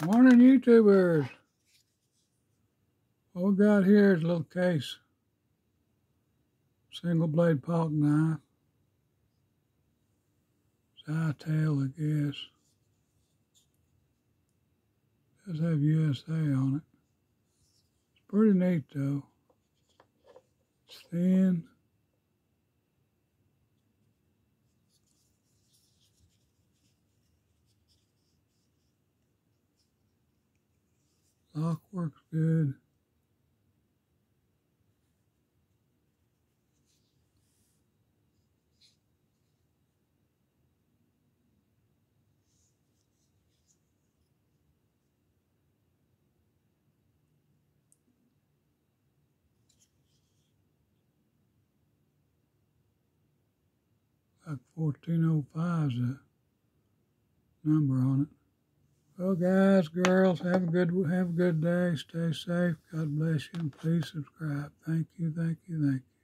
Morning, YouTubers. What we got here is a little case. Single blade palk knife. It's eye tail, I guess. Does have USA on it. It's pretty neat though. It's thin. Lock works good. Like 1405 is the number on it. Well, guys, girls, have a good day. Stay safe. God bless you, and please subscribe. Thank you, thank you, thank you.